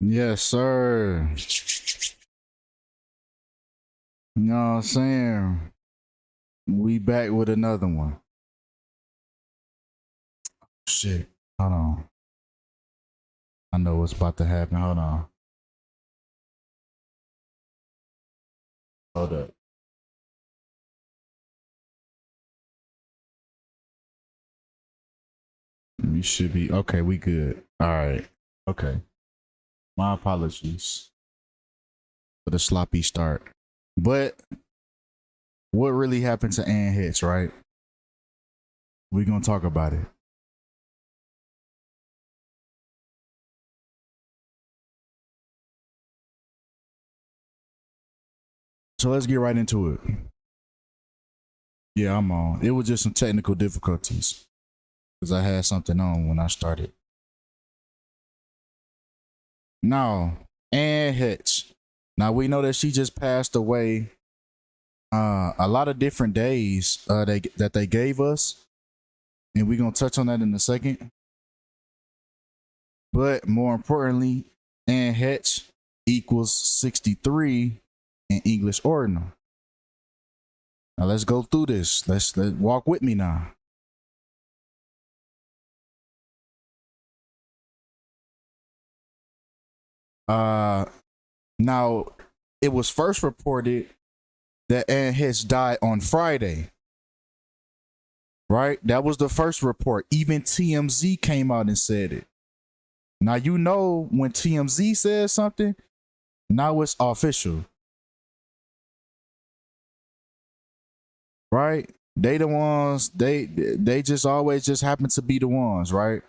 Yes, sir. You know what I'm saying? We back with another one. Shit. Hold on. I know what's about to happen. Hold on. Hold up. We should be okay. We good. All right. Okay. My apologies for the sloppy start. But what really happened to Ann Hitch, right? We're gonna talk about it. So let's get right into it. Yeah, I'm on. It was just some technical difficulties because I had something on when I started. Now, Ann Hitch. Now we know that she just passed away. A lot of different days that they gave us, and we're gonna touch on that in a second. But more importantly, Ann Hetch equals 63 in English ordinal. Now let's go through this. Let's walk with me now. Uh, now it was first reported that Ann Hetch died on Friday. Right? That was the first report. Even TMZ came out and said it. Now you know when TMZ says something, now it's official. Right? They the ones, they just always just happen to be the ones, right?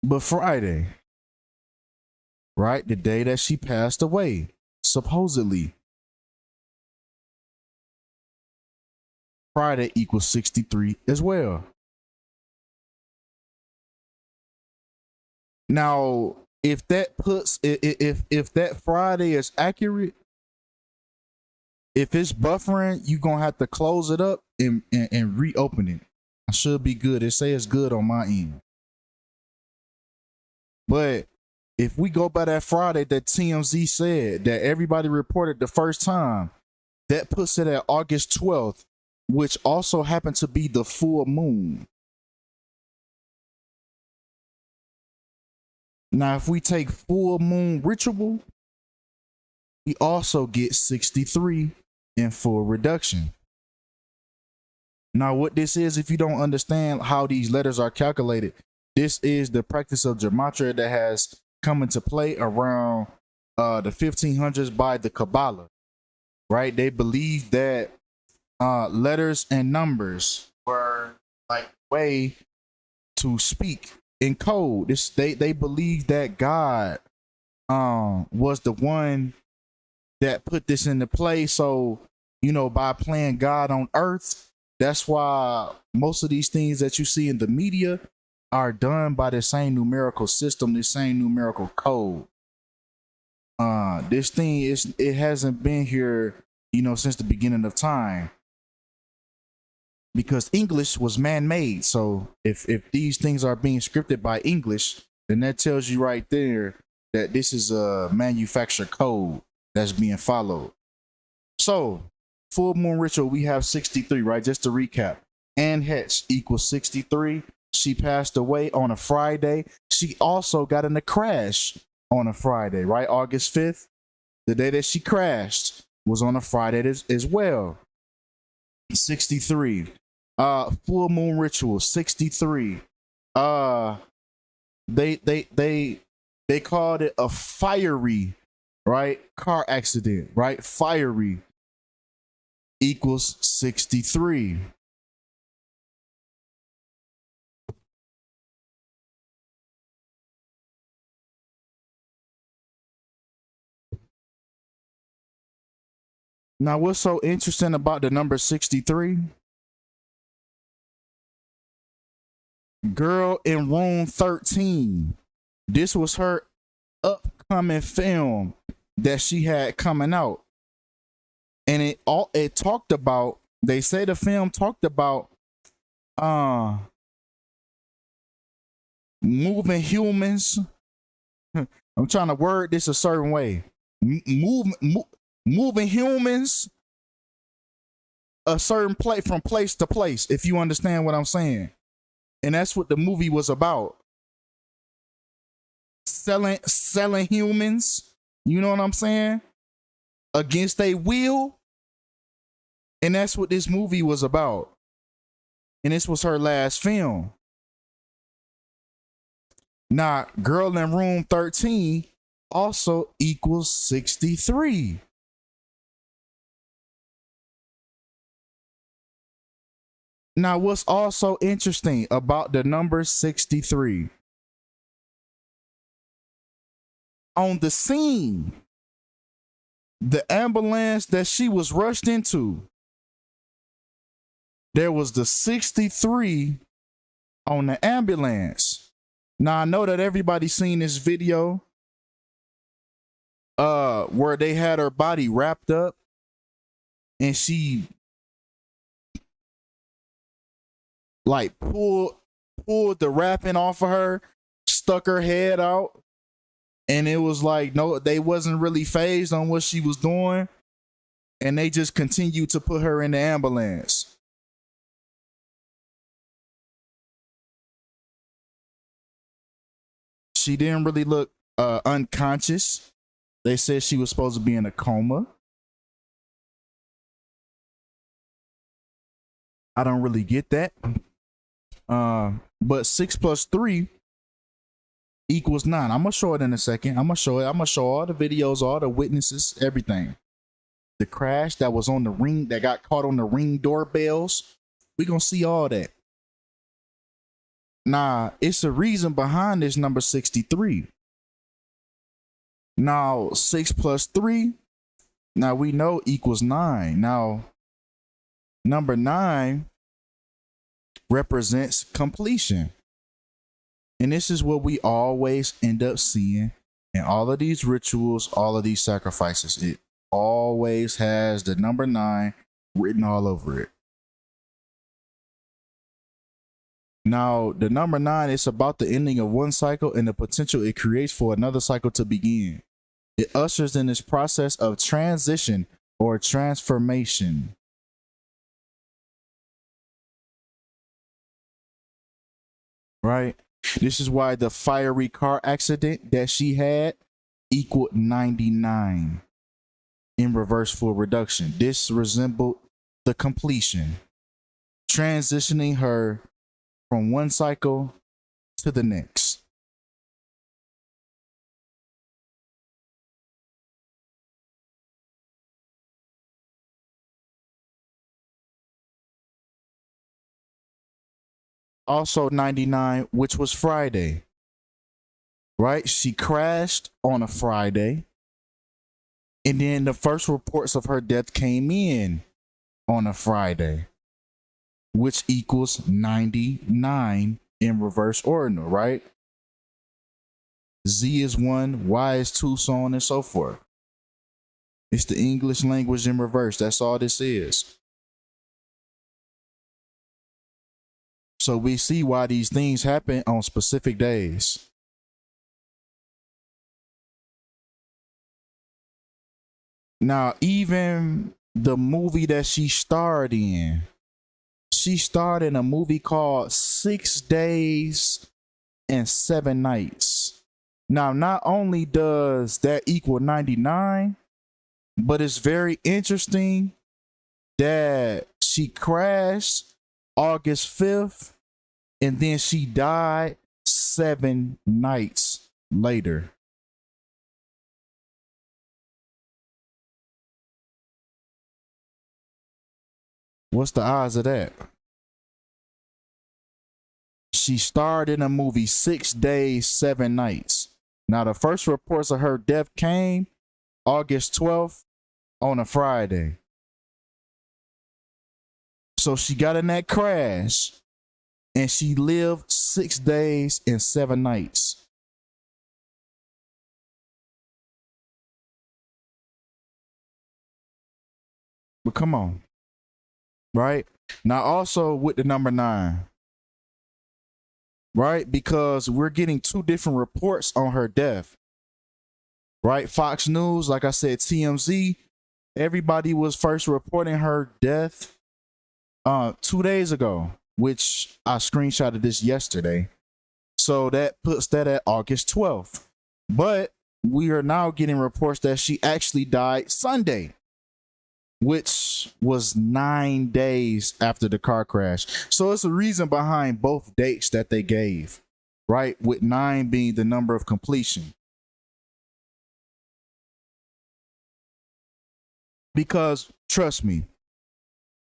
But Friday, right? The day that she passed away, supposedly. Friday equals 63 as well. Now, if that puts if that Friday is accurate, if it's buffering, you're gonna have to close it up and reopen it. I should be good. It say it's good on my end. But if we go by that Friday that TMZ said that everybody reported the first time, that puts it at August 12th, which also happened to be the full moon. Now, if we take full moon ritual, we also get 63 in full reduction. Now, what this is, if you don't understand how these letters are calculated, this is the practice of Gematria that has come into play around the 1500s by the Kabbalah, right? They believe that letters and numbers were like way to speak in code. They believe that God was the one that put this into play. So, you know, by playing God on earth, that's why most of these things that you see in the media are done by the same numerical system, the same numerical code. This thing it hasn't been here, you know, since the beginning of time. Because English was man-made. So if these things are being scripted by English, then that tells you right there that this is a manufactured code that's being followed. So full moon ritual, we have 63, right? Just to recap. Ann Hetch equals 63. She passed away on a Friday. She also got in a crash on a Friday, right? August 5th. The day that she crashed was on a Friday as well. 63. Full moon ritual, 63. Uh they called it a fiery, right? Car accident, right? Fiery equals 63. Now, what's so interesting about the number 63? Girl in Room 13. This was her upcoming film that she had coming out. And it talked about, they say the film talked about moving humans I'm trying to word this a certain way. Moving humans a certain place from place to place, if you understand what I'm saying. And that's what the movie was about. Selling humans, you know what I'm saying? Against their will. And that's what this movie was about. And this was her last film. Now, Girl in Room 13 also equals 63. Now, what's also interesting about the number 63? On the scene, the ambulance that she was rushed into, there was the 63 on the ambulance. Now, I know that everybody's seen this video where they had her body wrapped up and she like pulled the wrapping off of her, stuck her head out, and it was like, no, they wasn't really phased on what she was doing, and they just continued to put her in the ambulance. She didn't really look unconscious. They said she was supposed to be in a coma. I don't really get that. But 6 plus 3 equals 9. I'm gonna show it in a second. I'm gonna show it. I'm gonna show all the videos, all the witnesses, everything. The crash that was on the ring, that got caught on the Ring doorbells. We're gonna see all that. Nah, it's a reason behind this number 63. Now, 6 plus 3, now we know equals 9. Now, number 9 represents completion. And this is what we always end up seeing in all of these rituals, all of these sacrifices. It always has the number 9 written all over it. Now, the number 9 is about the ending of one cycle and the potential it creates for another cycle to begin. It ushers in this process of transition or transformation. Right? This is why the fiery car accident that she had equaled 99 in reverse full reduction. This resembled the completion, transitioning her from one cycle to the next. Also 99, which was Friday, right? She crashed on a Friday, and then the first reports of her death came in on a Friday, which equals 99 in reverse ordinal, right? Z is 1, Y is 2, so on and so forth. It's the English language in reverse. That's all this is. So we see why these things happen on specific days. Now, even the movie that she starred in a movie called 6 Days and 7 Nights. Now, not only does that equal 99, but it's very interesting that she crashed August 5th, and then she died 7 nights later. What's the odds of that? She starred in a movie 6 days, 7 nights. Now, the first reports of her death came August 12th on a Friday. So she got in that crash and she lived 6 days and 7 nights. But come on. Right? Now, also with the number 9. Right? Because we're getting 2 different reports on her death. right? Fox News, like I said, TMZ, everybody was first reporting her death 2 days ago, which I screenshotted this yesterday. So that puts that at August 12th. But we are now getting reports that she actually died Sunday, which was 9 days after the car crash. So it's a reason behind both dates that they gave, right? With 9 being the number of completion. Because trust me,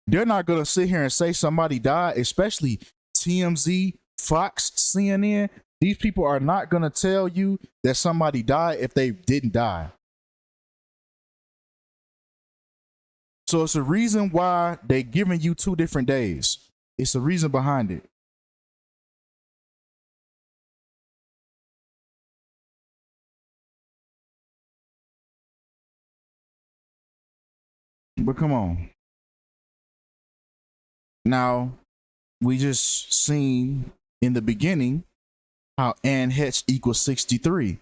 they're not going to sit here and say somebody died, especially TMZ, Fox, CNN. These people are not going to tell you that somebody died if they didn't die. So it's a reason why they're giving you 2 different days. It's a reason behind it. But come on. Now, we just seen in the beginning how Anne Heche equals 63.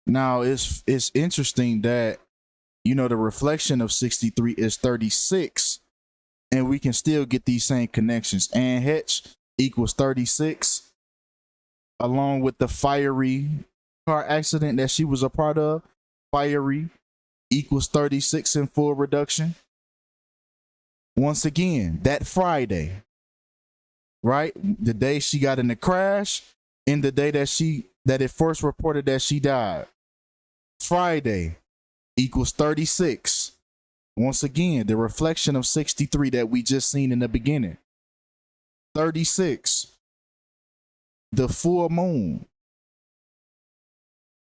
Now, it's interesting that, you know, the reflection of 63 is 36, and we can still get these same connections. Anne Heche equals 36, along with the fiery car accident that she was a part of. Fiery equals 36 in full reduction. Once again, that Friday, right? The day she got in the crash and the day that it first reported that she died. Friday equals 36. Once again, the reflection of 63 that we just seen in the beginning. 36. The full moon,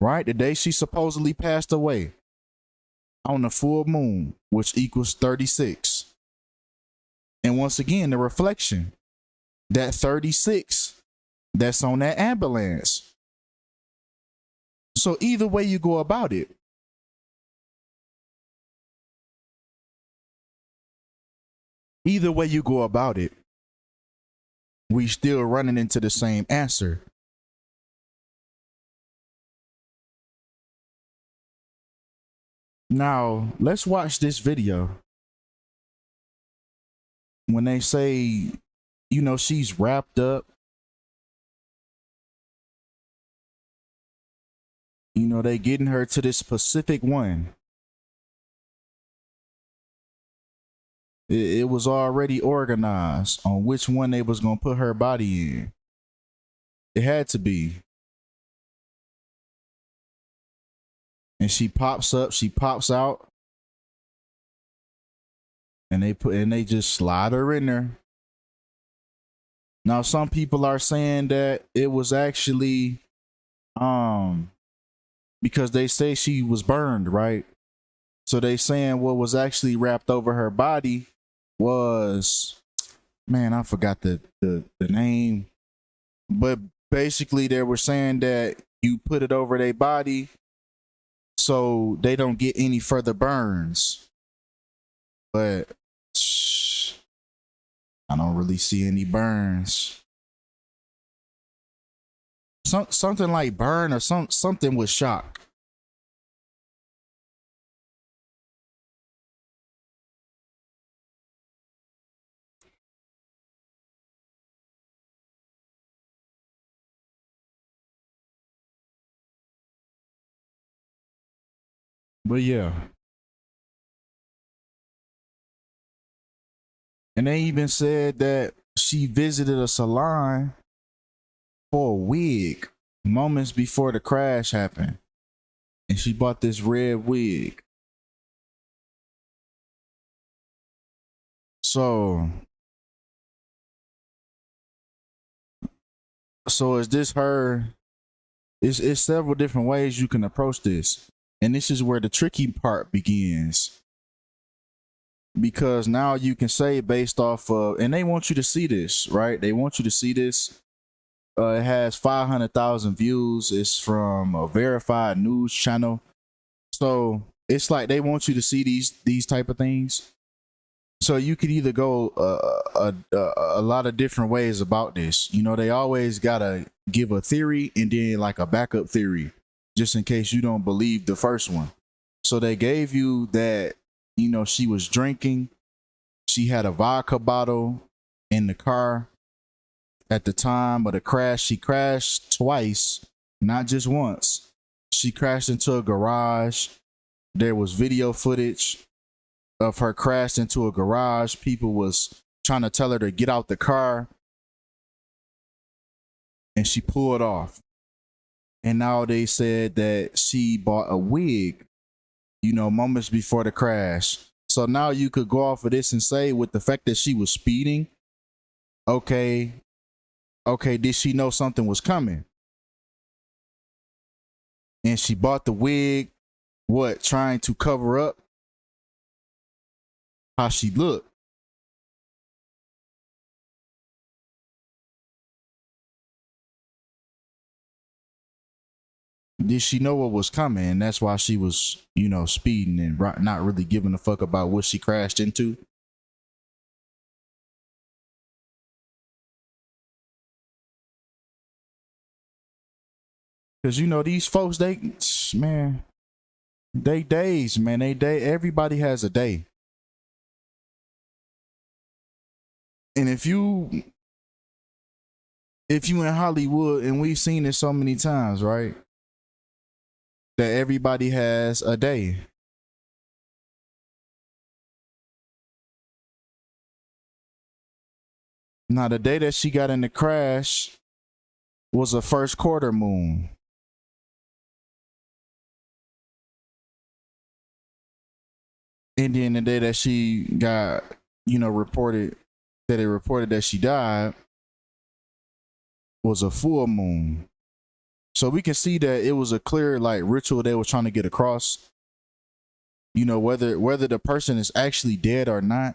right? The day she supposedly passed away on the full moon, which equals 36. And once again, the reflection, that 36 that's on that ambulance. So either way you go about it, we still running into the same answer. Now, let's watch this video. When they say, you know, she's wrapped up, you know, they getting her to this specific one. It was already organized on which one they was going to put her body in. It had to be. And she pops up, she pops out. And they just slide her in there. Now, some people are saying that it was actually because they say she was burned, right? So they saying what was actually wrapped over her body was, man, I forgot the name. But basically they were saying that you put it over their body so they don't get any further burns. But I don't really see any burns. Something like burn or something with shock. But yeah. And they even said that she visited a salon for a wig moments before the crash happened. And she bought this red wig. So is this her? It's several different ways you can approach this. And this is where the tricky part begins. Because now you can say based off of, and they want you to see this, right? They want you to see this. It has 500,000 views. It's from a verified news channel. So it's like they want you to see these type of things. So you could either go a lot of different ways about this. You know, they always gotta give a theory and then like a backup theory. just in case you don't believe the first one. So they gave you that, you know, she was drinking. She had a vodka bottle in the car at the time of the crash. She crashed twice, not just once. She crashed into a garage. There was video footage of her crashed into a garage. People was trying to tell her to get out the car, and she pulled off. And now they said that she bought a wig, you know, moments before the crash. So now you could go off of this and say, with the fact that she was speeding, okay, did she know something was coming? And she bought the wig, what, trying to cover up how she looked. Did she know what was coming? And that's why she was, you know, speeding and not really giving a fuck about what she crashed into. Because, you know, these folks, they days, man. Everybody has a day. And if you in Hollywood, and we've seen it so many times, right? That everybody has a day. Now, the day that she got in the crash was a first quarter moon. And then the day that she got, you know, reported that she died was a full moon. So we can see that it was a clear, like, ritual they were trying to get across. You know, whether the person is actually dead or not.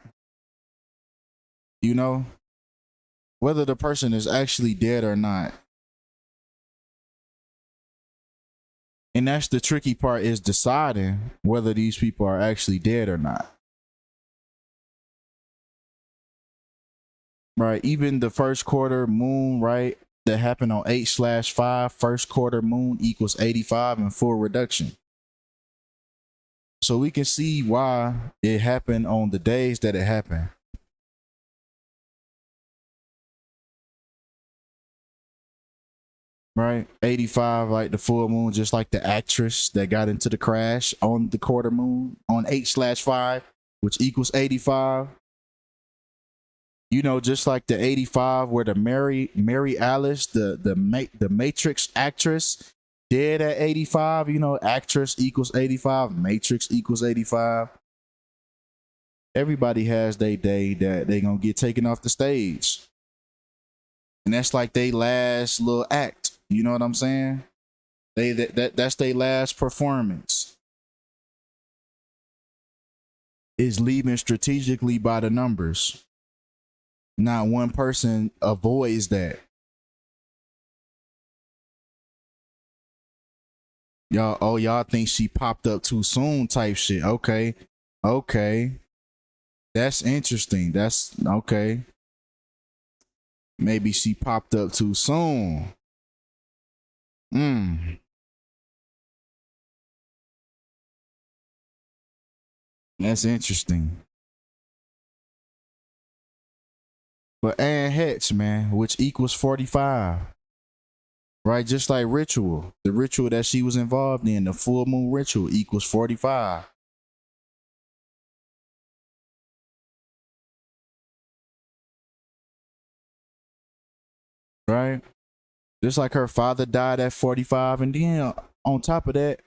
You know, whether the person is actually dead or not. And that's the tricky part, is deciding whether these people are actually dead or not. Right? Even the first quarter moon, right, that happened on 8/5, first quarter moon equals 85 in full reduction. So we can see why it happened on the days that it happened. Right? 85, like the full moon, just like the actress that got into the crash on the quarter moon on 8/5, which equals 85. You know, just like the 85 where the Mary Alice, the Matrix actress, dead at 85, you know, actress equals 85, Matrix equals 85. Everybody has their day that they gonna get taken off the stage. And that's like they last little act. You know what I'm saying? That's their last performance. Is leaving strategically by the numbers. Not one person avoids that. Y'all think she popped up too soon type shit. Okay. That's interesting. That's okay. Maybe she popped up too soon. That's interesting. But Heche, man, which equals 45. Right? Just like ritual. The ritual that she was involved in, the full moon ritual, equals 45. Right? Just like her father died at 45. And then on top of that,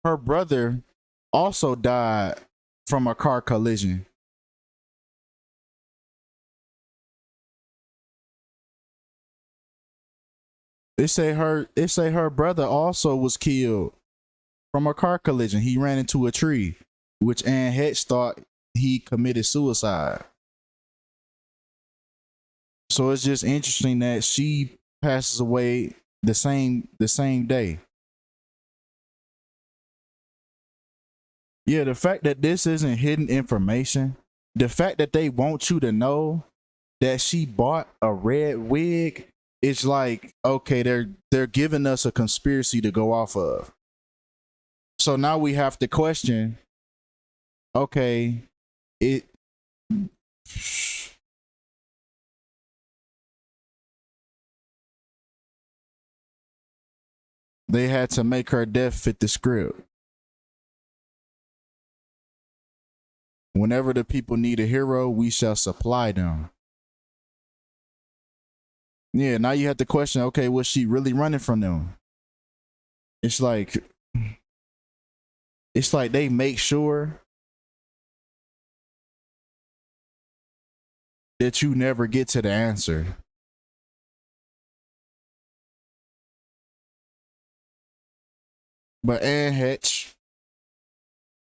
her brother also died from a car collision. It say her brother also was killed from a car collision. He ran into a tree, which Anne Heche thought he committed suicide. So it's just interesting that she passes away the same day. Yeah, the fact that this isn't hidden information, the fact that they want you to know that she bought a red wig it's like, okay, they're giving us a conspiracy to go off of. So now we have to question, okay, it they had to make her death fit the script. Whenever the people need a hero, we shall supply them. Yeah, now you have to question, okay, was she really running from them? It's like they make sure that you never get to the answer. But Anne Heche,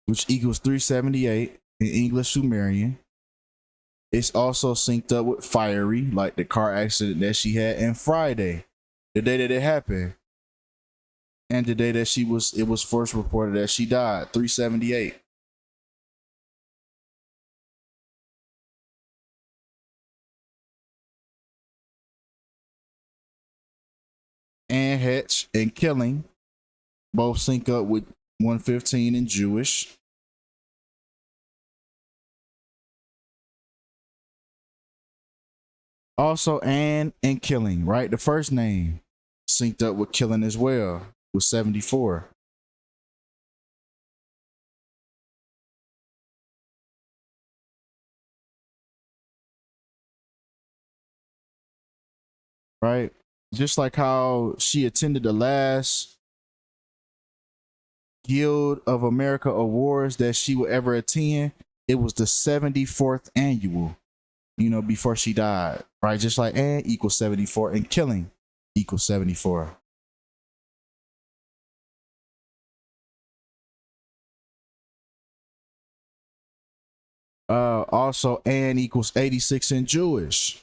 which equals 378 in English Sumerian, it's also synced up with Fiery, like the car accident that she had, and Friday, the day that it happened, and the day that it was first reported that she died, 378. Anne Heche and Killing both sync up with 115 in Jewish. Also, Anne and Killing, right? The first name synced up with Killing as well, with 74. Right? Just like how she attended the last Guild of America Awards that she would ever attend. It was the 74th annual, before she died. Right? Just like Anne equals 74 and Killing equals 74. Also, Anne equals 86 in Jewish.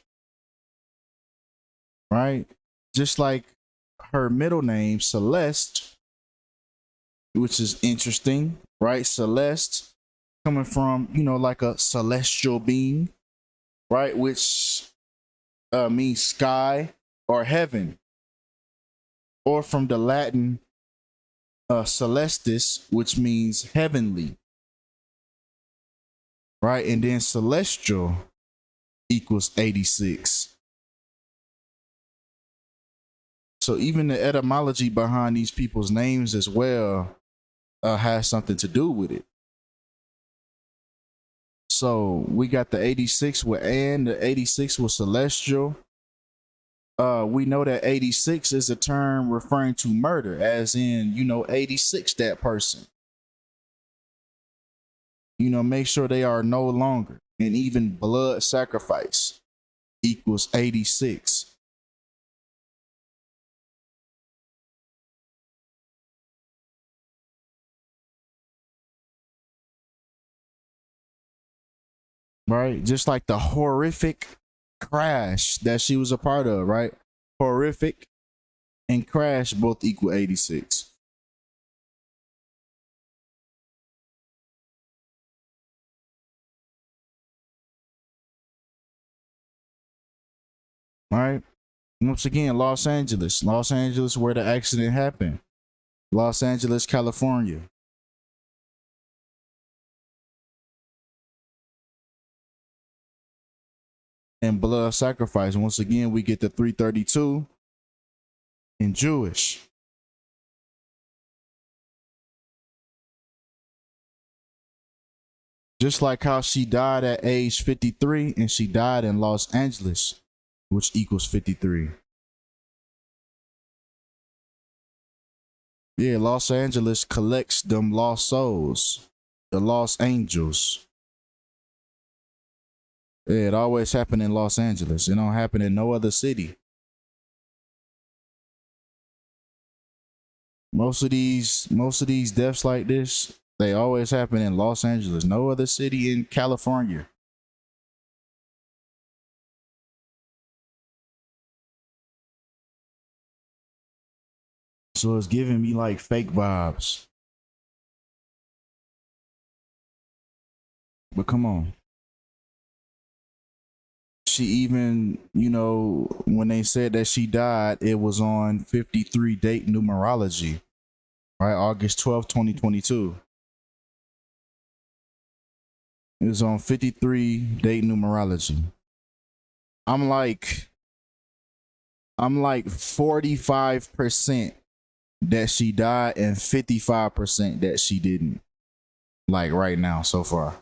Right? Just like her middle name, Celeste, which is interesting, right? Celeste coming from, like a celestial being, right? Which means sky or heaven, or from the Latin celestis, which means heavenly, right? And then celestial equals 86. So even the etymology behind these people's names as well has something to do with it. So we got the 86 with Anne, the 86 with celestial. We know that 86 is a term referring to murder, as in, 86 that person. Make sure they are no longer. And even blood sacrifice equals 86. Right? Just like the horrific crash that she was a part of, right? Horrific and crash both equal 86. Right? Once again, Los Angeles. Los Angeles, where the accident happened. Los Angeles, California. And blood sacrifice. Once again, we get the 332 in Jewish. Just like how she died at age 53 and she died in Los Angeles, which equals 53. Yeah, Los Angeles collects them lost souls, the lost angels. Yeah, it always happen in Los Angeles. It don't happen in no other city. Most of these deaths like this, they always happen in Los Angeles. No other city in California. So it's giving me like fake vibes. But come on. she even, you know, when they said that she died, it was on 53 date numerology, right? August 12th, 2022. It was on 53 date numerology. I'm like 45% that she died and 55% that she didn't. Like right now, so far.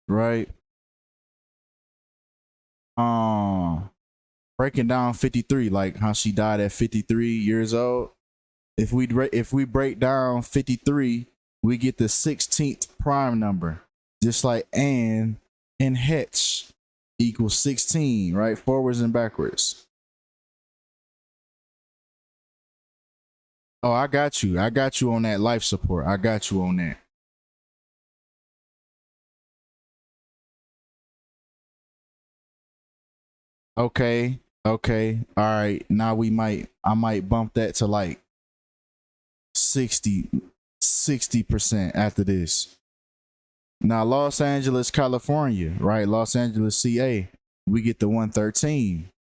Right? Breaking down 53, like how she died at 53 years old. If we break down 53, we get the 16th prime number, just like and Heche equals 16, right? Forwards and backwards. Oh, I got you. I got you on that life support. I got you on that. Okay. Okay. All right. Now I might bump that to like 60% after this. Now Los Angeles, California, right? Los Angeles, CA, we get the 113.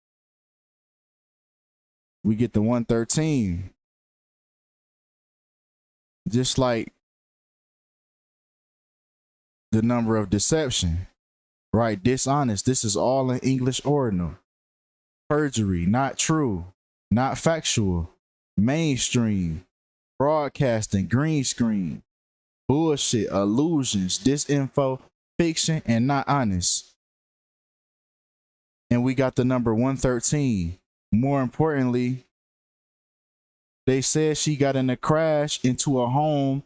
We get the 113. Just like the number of deception, right? Dishonest. This is all in English ordinal. Perjury, not true, not factual, mainstream, broadcasting, green screen, bullshit, illusions, disinfo, fiction, and not honest. And we got the number 113. More importantly, they said she got in a crash into a home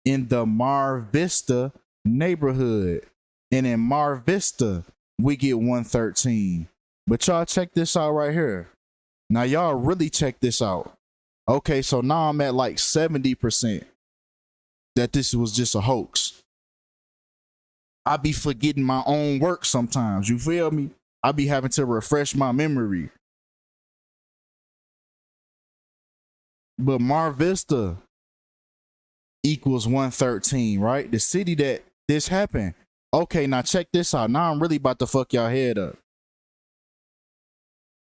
in the Mar Vista neighborhood. And in Mar Vista, we get 113. But y'all check this out right here. Now y'all really check this out. Okay, so now I'm at like 70% that this was just a hoax. I be forgetting my own work sometimes, you feel me? I be having to refresh my memory. But Mar Vista equals 113, right? The city that this happened. Okay, now check this out. Now I'm really about to fuck y'all head up.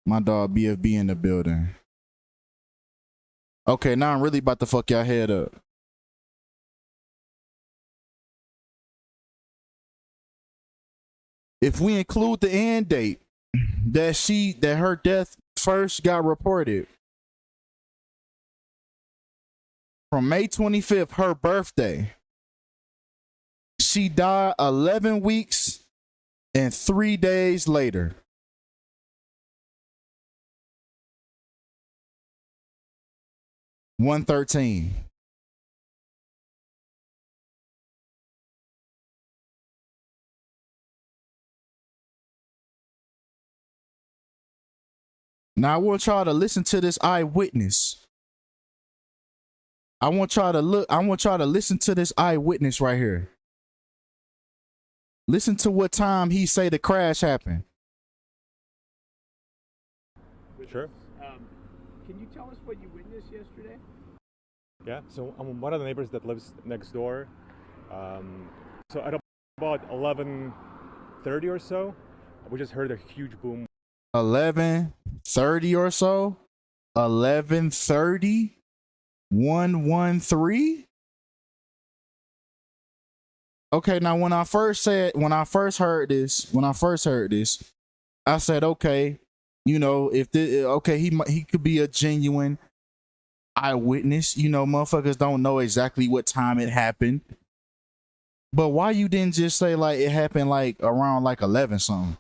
My dog BFB in the building. Okay, now I'm really about to fuck y'all head up. If we include the end date that her death first got reported, from May 25th, her birthday, she died 11 weeks and 3 days later. $113. Now I want y'all to listen to this eyewitness. I want y'all to listen to this eyewitness right here. Listen to what time he say the crash happened. Sure. Can you tell us what you witnessed yesterday? Yeah, so I'm one of the neighbors that lives next door. So at about 11:30 or so, we just heard a huge boom. 11:30 or so? 11:30? 113? Okay, now when I first heard this, I said, okay, you know, he could be a genuine eyewitness. You know, motherfuckers don't know exactly what time it happened. But why you didn't just say like it happened like around like 11 something?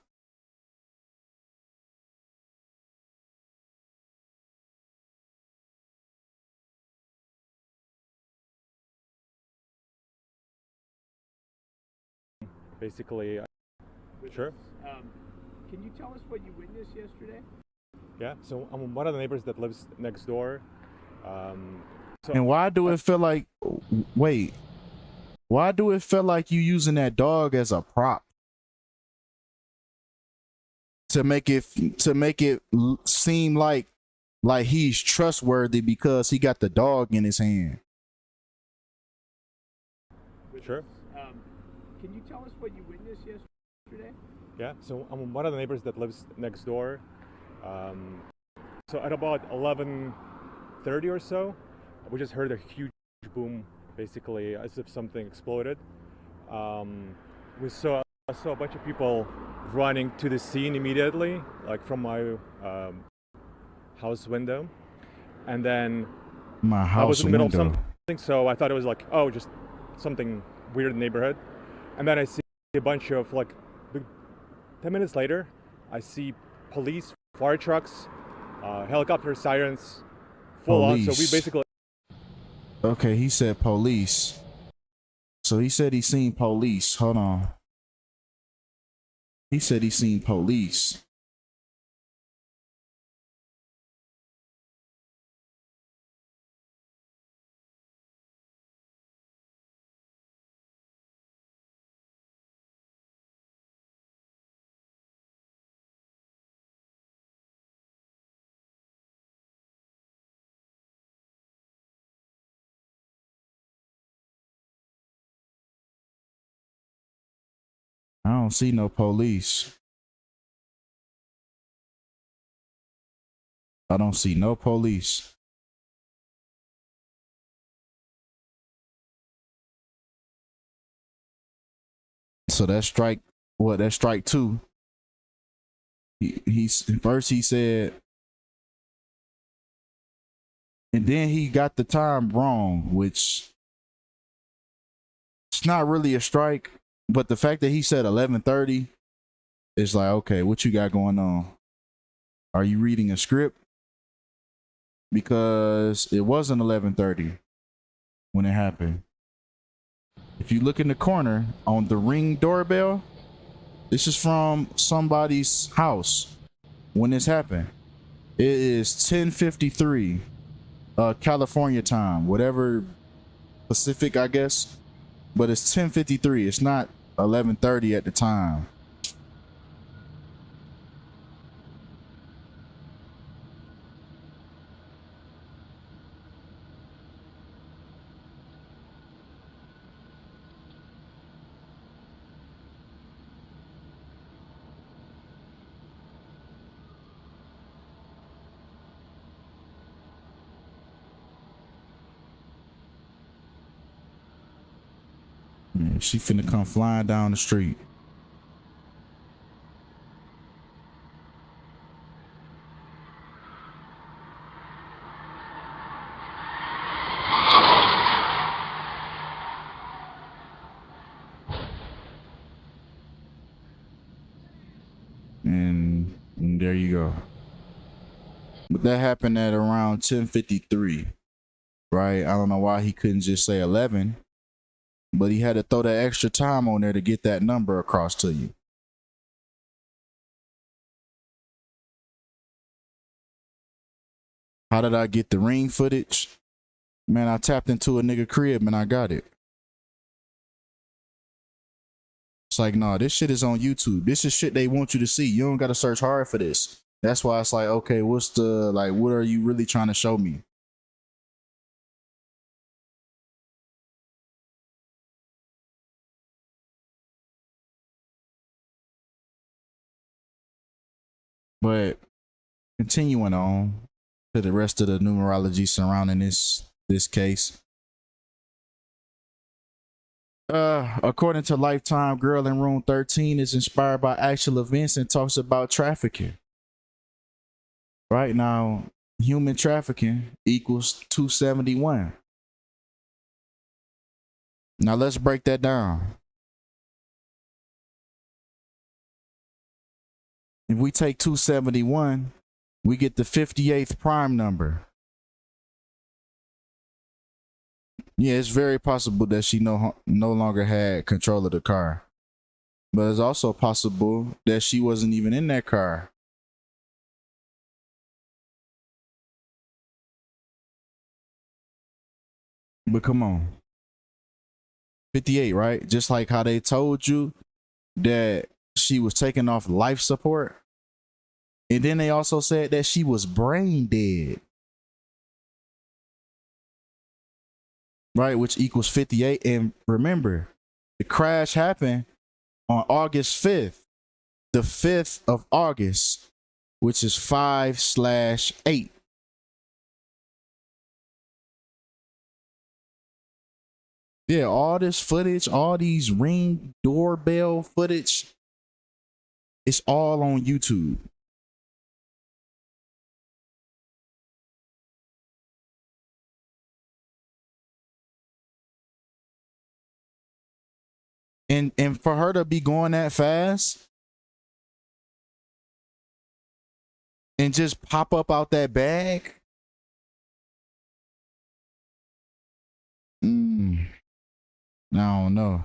Basically, sure. Can you tell us what you witnessed yesterday? Yeah, so I'm one of the neighbors that lives next door. And why do it feel like, wait, why do it feel like you using that dog as a prop? To make it seem like he's trustworthy because he got the dog in his hand. Sure. Can you tell us what you witnessed yesterday? Yeah. So I'm one of the neighbors that lives next door. So at about 11:30 or so, we just heard a huge boom, basically as if something exploded. I saw a bunch of people running to the scene immediately, like from my house window, and then My I was house in the middle of window. something, so I thought it was like, oh, just something weird in the neighborhood. And then I see a bunch of 10 minutes later, I see police, fire trucks, helicopter sirens, full on. So we Police. basically. Okay, he said police. So he said he seen police. Hold on. He said he seen police. I don't see no police. I don't see no police. So that's strike. What? That's strike two. First he said, and then he got the time wrong, which it's not really a strike. But the fact that he said 11:30 is like, okay, what you got going on? Are you reading a script? Because it wasn't 11:30 when it happened. If you look in the corner on the Ring doorbell, this is from somebody's house when this happened. It is 10:53 California time, whatever Pacific, I guess. But it's 10:53. It's not 11:30 at the time. Yeah, she finna come flying down the street. And there you go. But that happened at around 10:53, right? I don't know why he couldn't just say 11, but he had to throw that extra time on there to get that number across to you. How did I get the Ring footage? Man, I tapped into a nigga crib and I got it. It's like, no, this shit is on YouTube. This is shit they want you to see. You don't got to search hard for this. That's why it's like, okay, what are you really trying to show me? But continuing on to the rest of the numerology surrounding this case. According to Lifetime, girl in room 13 is inspired by actual events and talks about trafficking. Right now, human trafficking equals 271. Now let's break that down. If we take 271, we get the 58th prime number. Yeah, it's very possible that she no longer had control of the car. But it's also possible that she wasn't even in that car. But come on. 58, right? Just like how they told you that she was taking off life support. And then they also said that she was brain dead. Right, which equals 58. And remember, The crash happened on August 5th, the 5th of August, which is 5/8. Yeah, all this footage, all these Ring doorbell footage, it's all on YouTube. And for her to be going that fast and just pop up out that bag, I don't know.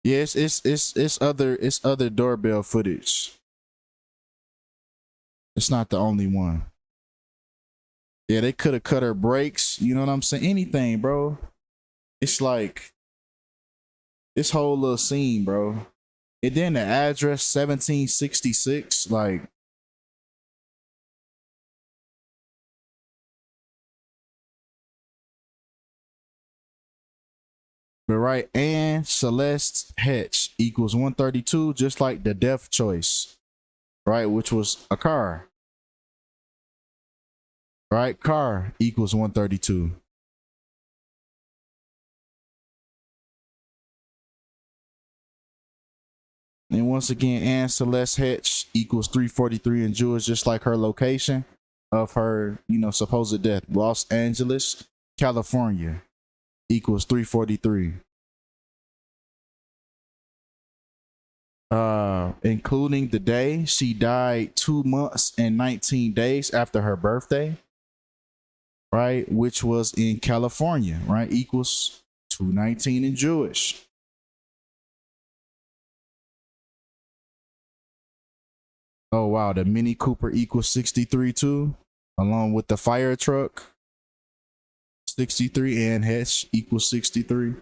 Yeah, it's other doorbell footage. It's not the only one. Yeah, they could have cut her brakes. You know what I'm saying? Anything, bro. It's like this whole little scene, bro. And then the address 1766, like. But right, Anne Celeste Heche equals 132, just like the death choice, right? Which was a car. Right? Car equals 132. And once again, Anne Celeste Heche equals 343 in Jewish, just like her location of her, supposed death. Los Angeles, California equals 343. Including the day she died 2 months and 19 days after her birthday, right? Which was in California, right? Equals 219 in Jewish. Oh, wow. The Mini Cooper equals 63 too, along with the fire truck. 63 and Heche equals 63.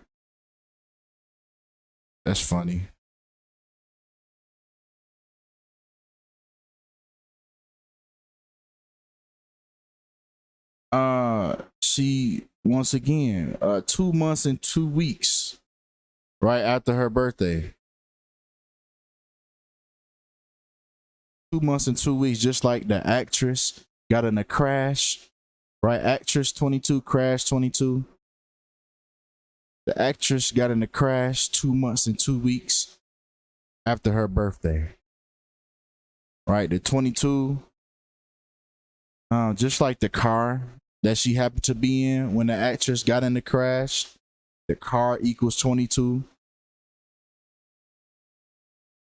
That's funny. She, once again, 2 months and 2 weeks right after her birthday. 2 months and 2 weeks, just like the actress got in a crash, right? Actress 22, crash 22. The actress got in a crash 2 months and 2 weeks after her birthday, right? The 22, just like the car that she happened to be in when the actress got in the crash, the car equals 22.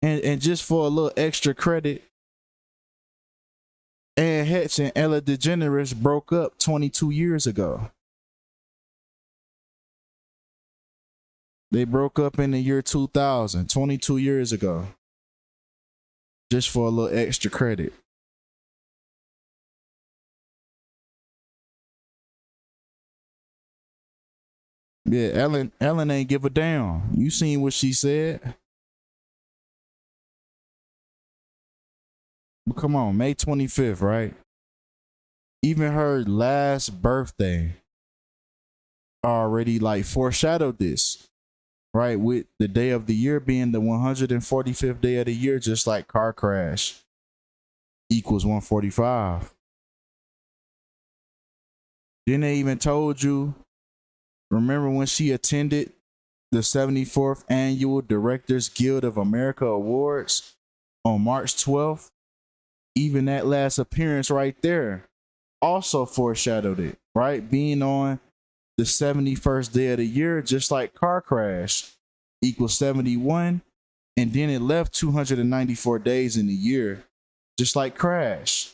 And just for a little extra credit, Anne Heche and Ella Degeneres broke up 22 years ago. They broke up in the year 2000, 22 years ago. Just for a little extra credit. Yeah, Ellen ain't give a damn. You seen what she said? But come on, May 25th, right? Even her last birthday already like foreshadowed this, right? With the day of the year being the 145th day of the year, just like car crash equals 145. Then they even told you, remember when she attended the 74th Annual Directors Guild of America Awards on March 12th? Even that last appearance right there also foreshadowed it, right? Being on the 71st day of the year, just like car crash equals 71. And then it left 294 days in the year, just like crash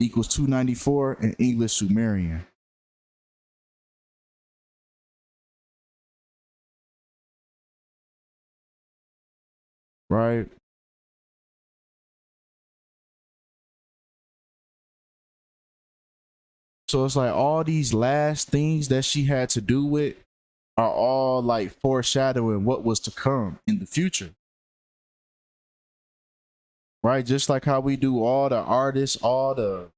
equals 294 in English Sumerian. Right? So it's like all these last things that she had to do with are all like foreshadowing what was to come in the future. Right? Just like how we do all the artists, all the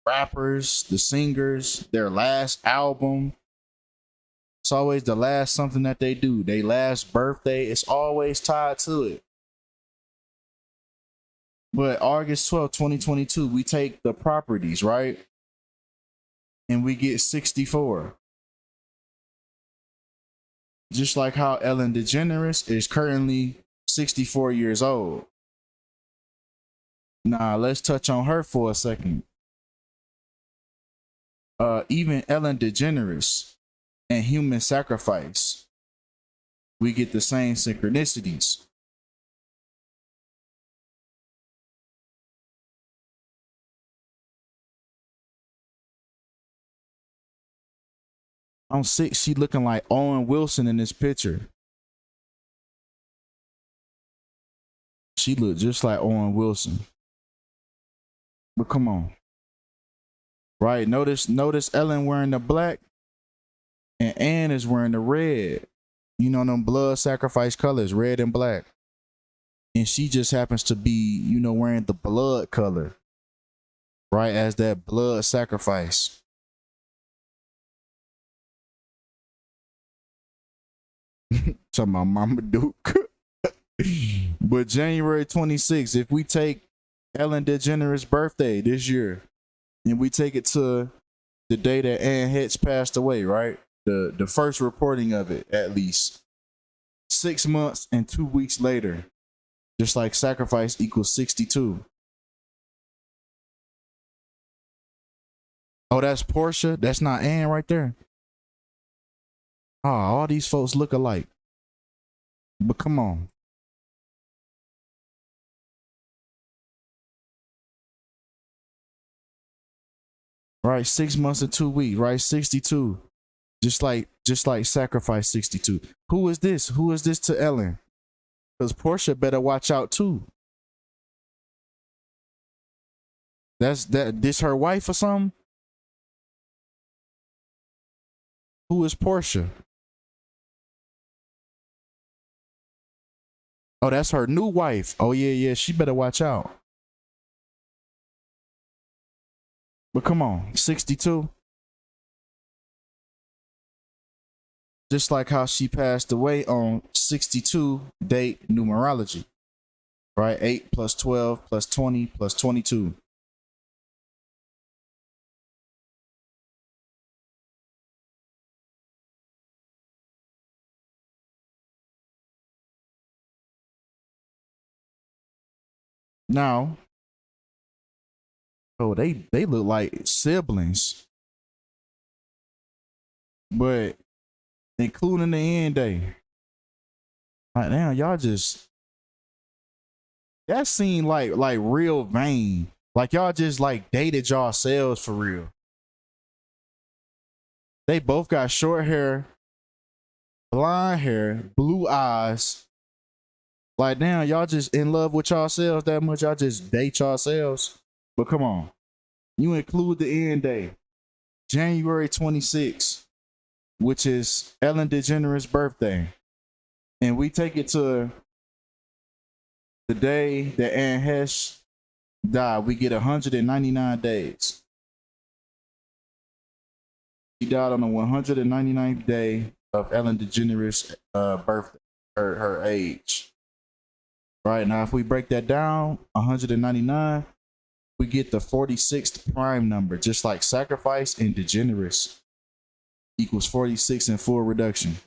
rappers, the singers, their last album, It's always the last something that they do. They last birthday, it's always tied to it. But August 12th, 2022, we take the properties, right? And we get 64. Just like how Ellen DeGeneres is currently 64 years old. Now, let's touch on her for a second. Even Ellen DeGeneres and human sacrifice, we get the same synchronicities. On 6, she looking like Owen Wilson in this picture. She looked just like Owen Wilson. But come on. Right, notice Ellen wearing the black and Anne is wearing the red. You know them blood sacrifice colors, red and black. And she just happens to be, you know, wearing the blood color. Right, as that blood sacrifice. Talking about Mama Duke. But January 26th, if we take Ellen DeGeneres' birthday this year, and we take it to the day that Anne Heche passed away, right? The first reporting of it, at least. 6 months and 2 weeks later, just like sacrifice equals 62. Oh, that's Portia. That's not Anne right there. Oh, all these folks look alike. But come on. Right, 6 months and 2 weeks, right? 62. Just like sacrifice 62. Who is this? Who is this to Ellen? Because Portia better watch out too. This her wife or something? Who is Portia? Oh, that's her new wife. Oh yeah, she better watch out. But come on, 62. Just like how she passed away on 62 date numerology. Right? 8 plus 12 plus 20 plus 22. Now, oh, they look like siblings. But including the end day. Like, damn, y'all just, that seemed like real vain. Like y'all just like dated yourselves for real. They both got short hair, blonde hair, blue eyes. Like, damn, y'all just in love with yourselves that much. Y'all just date yourselves. But come on. You include the end day, January 26th, which is Ellen DeGeneres' birthday. And we take it to the day that Anne Heche died. We get 199 days. She died on the 199th day of Ellen DeGeneres' birthday, her age. Right, now if we break that down, 199, we get the 46th prime number, just like sacrifice and Degeneres equals 46 in full reduction.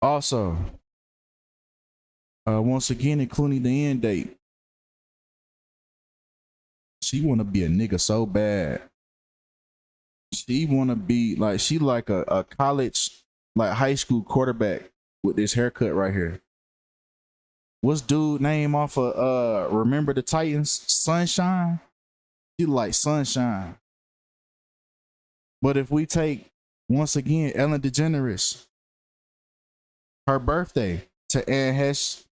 Also, once again, including the end date, she want to be a nigga so bad. She want to be like, she like a college, like high school quarterback with this haircut right here. What's dude name off of Remember the Titans? Sunshine? She like Sunshine. But if we take, once again, Ellen DeGeneres, her birthday to Anne Heche's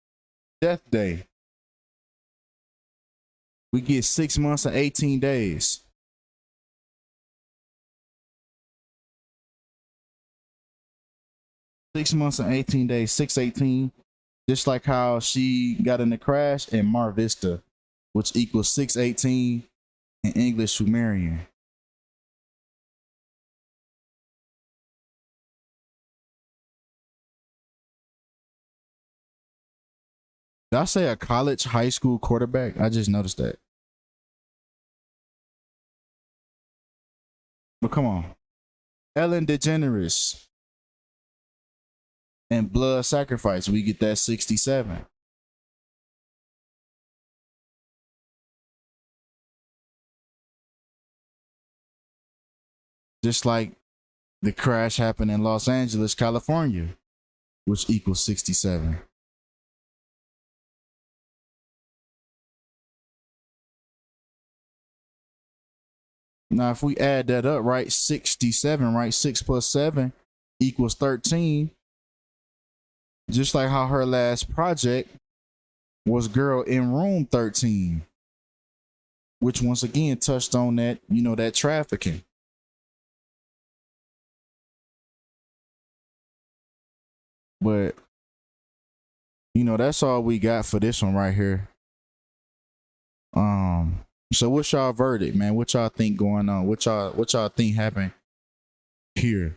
death day, we get 6 months and 18 days. 6 months and 18 days, 618. Just like how she got in the crash in Mar Vista, which equals 618 in English Sumerian. Did I say a college high school quarterback? I just noticed that. But come on. Ellen Degeneres and Blood Sacrifice. We get that 67. Just like the crash happened in Los Angeles, California, which equals 67. Now, if we add that up, right, 67, right, 6 plus 7 equals 13. Just like how her last project was Girl in Room 13, which once again touched on that, you know, that trafficking. But, you know, that's all we got for this one right here. So what's y'all verdict, man? What y'all think going on? What y'all think happened here?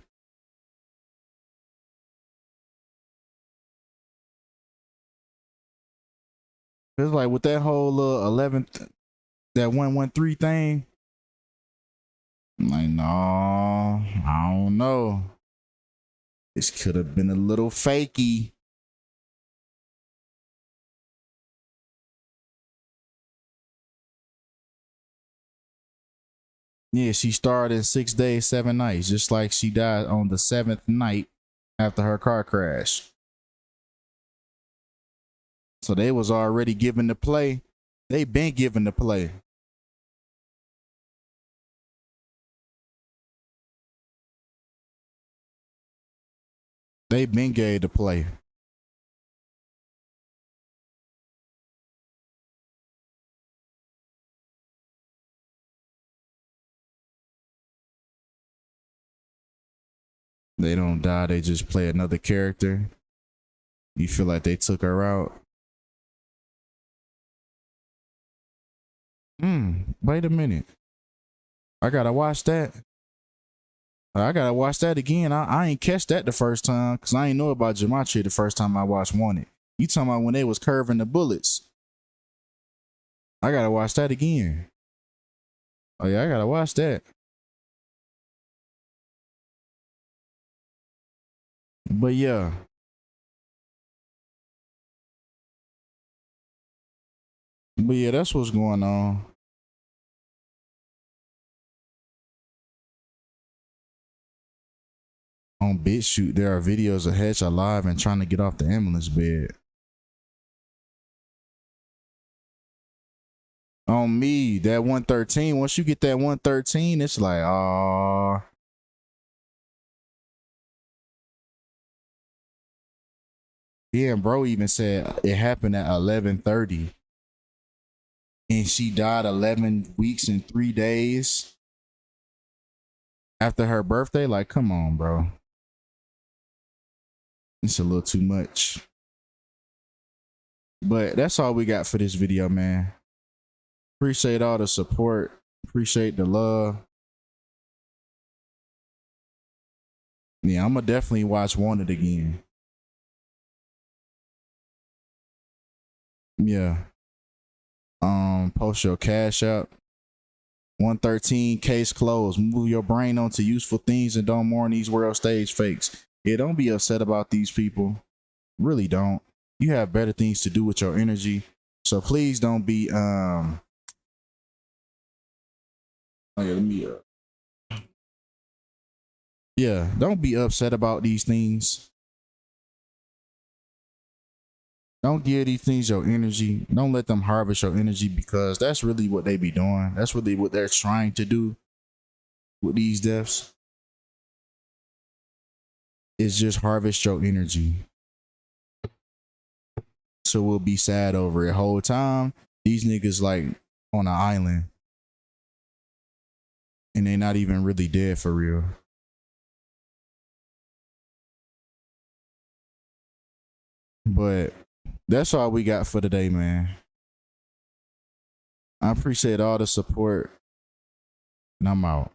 It's like with that whole 11th, that 113 thing. I'm like, no, I don't know. This could have been a little fakey. Yeah, she starred in 6 days, 7 nights, just like she died on the 7th night after her car crash. So they was already given the play. They been given the play. They been gave the play. They don't die, they just play another character. You feel like they took her out. Wait a minute. I gotta watch that. I gotta watch that again. I ain't catch that the first time because I ain't know about Gematria the first time I watched Wanted. You talking about when they was curving the bullets. I gotta watch that again. Oh yeah, I gotta watch that. But yeah. But yeah, that's what's going on. On BitChute, there are videos of Heche alive and trying to get off the ambulance bed. On me, that 113, once you get that 113, it's like, ah. Yeah, and bro even said it happened at 11:30. And she died 11 weeks and 3 days after her birthday. Like, come on, bro. It's a little too much. But that's all we got for this video, man. Appreciate all the support. Appreciate the love. Yeah, I'm gonna definitely watch Wanted again. Yeah. Post your cash up. 113, case closed. Move your brain onto useful things and don't mourn these world stage fakes. Yeah, don't be upset about these people. Really don't. You have better things to do with your energy. So please don't be oh yeah, let me yeah, don't be upset about these things. Don't give these things your energy. Don't let them harvest your energy because that's really what they be doing. That's really what they're trying to do with these deaths. Is just harvest your energy. So we'll be sad over it. Whole time, these niggas like on an island. And they're not even really dead for real. But that's all we got for today, man. I appreciate all the support, and I'm out.